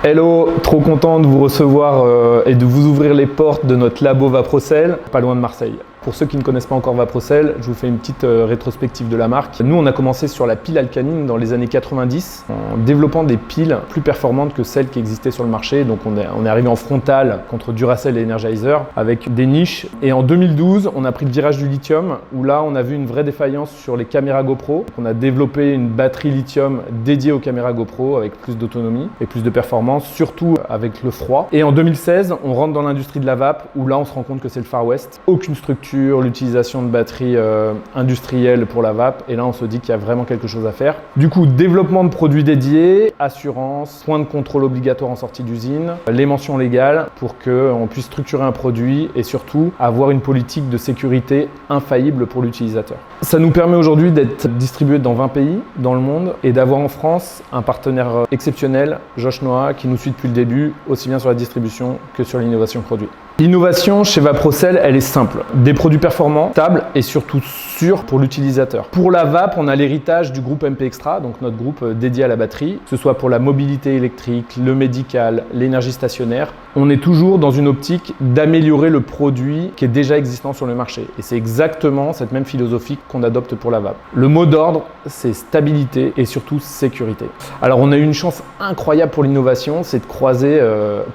Hello, trop content de vous recevoir et de vous ouvrir les portes de notre labo Vaprocel, pas loin de Marseille. Pour ceux qui ne connaissent pas encore Vaprocel, je vous fais une petite rétrospective de la marque. Nous, on a commencé sur la pile alcaline dans les années 90 en développant des piles plus performantes que celles qui existaient sur le marché. Donc on est arrivé en frontal contre Duracell et Energizer avec des niches. Et en 2012, on a pris le virage du lithium où là, on a vu une vraie défaillance sur les caméras GoPro. On a développé une batterie lithium dédiée aux caméras GoPro avec plus d'autonomie et plus de performance, surtout avec le froid. Et en 2016, on rentre dans l'industrie de la vape où là, on se rend compte que c'est le Far West. Aucune structure, l'utilisation de batteries industrielles pour la vape, et là on se dit qu'il y a vraiment quelque chose à faire. Du coup, développement de produits dédiés, assurance, point de contrôle obligatoire en sortie d'usine, les mentions légales pour qu'on puisse structurer un produit et surtout avoir une politique de sécurité infaillible pour l'utilisateur. Ça nous permet aujourd'hui d'être distribué dans 20 pays dans le monde et d'avoir en France un partenaire exceptionnel, Josh Noah, qui nous suit depuis le début, aussi bien sur la distribution que sur l'innovation produit. L'innovation chez Vaprocel, elle est simple. Des produits performants, stables et surtout sûrs pour l'utilisateur. Pour la vape, on a l'héritage du groupe MP Extra, donc notre groupe dédié à la batterie, que ce soit pour la mobilité électrique, le médical, l'énergie stationnaire. On est toujours dans une optique d'améliorer le produit qui est déjà existant sur le marché. Et c'est exactement cette même philosophie qu'on adopte pour la vape. Le mot d'ordre, c'est stabilité et surtout sécurité. Alors on a eu une chance incroyable pour l'innovation, c'est de croiser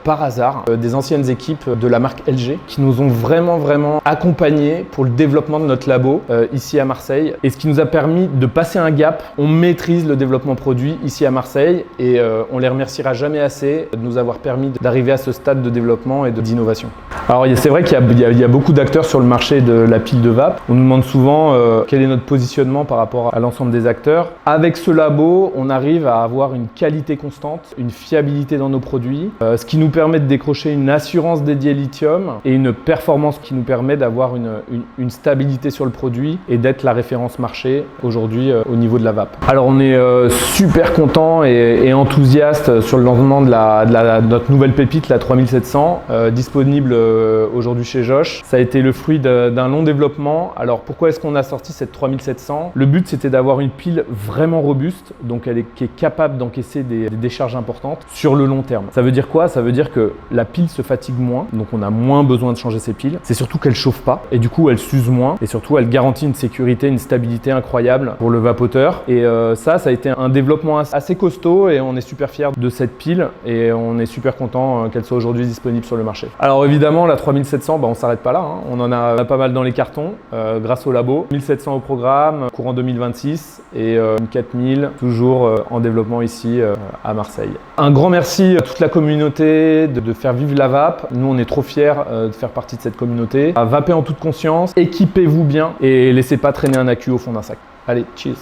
par hasard des anciennes équipes de la marque LG qui nous ont vraiment accompagnés pour le développement de notre labo ici à Marseille, et ce qui nous a permis de passer un gap. On maîtrise le développement produit ici à Marseille et on les remerciera jamais assez de nous avoir permis d'arriver à ce stade de développement et d'innovation. Alors c'est vrai qu'il y a beaucoup d'acteurs sur le marché de la pile de vape. On nous demande souvent quel est notre positionnement par rapport à l'ensemble des acteurs. Avec ce labo, on arrive à avoir une qualité constante, une fiabilité dans nos produits, ce qui nous permet de décrocher une assurance dédiée lithium et une performance qui nous permet d'avoir une stabilité sur le produit et d'être la référence marché aujourd'hui au niveau de la vape. Alors on est super content et enthousiaste sur le lancement de notre nouvelle pépite, la 3700, disponible aujourd'hui chez Josh. Ça a été le fruit d'un long développement. Alors pourquoi est-ce qu'on a sorti cette 3700? Le but, c'était d'avoir une pile vraiment robuste, donc qui est capable d'encaisser des décharges importantes sur le long terme. Ça veut dire quoi? Ça veut dire que la pile se fatigue moins, donc on a moins besoin de changer ses piles. C'est surtout qu'elle chauffe pas et du coup elle s'use moins, et surtout elle garantit une sécurité, une stabilité incroyable pour le vapoteur. Et ça a été un développement assez costaud et on est super fiers de cette pile et on est super content qu'elle soit aujourd'hui disponible sur le marché. Alors évidemment la 3700, on s'arrête pas là, hein. On en a pas mal dans les cartons grâce au labo. 1700 au programme, courant 2026, et une 4000 toujours en développement ici à Marseille. Un grand merci à toute la communauté de faire vivre la vape. Nous on est trop fiers de faire partie de cette communauté. Vapez en toute conscience, équipez-vous bien et laissez pas traîner un accu au fond d'un sac. Allez, cheers!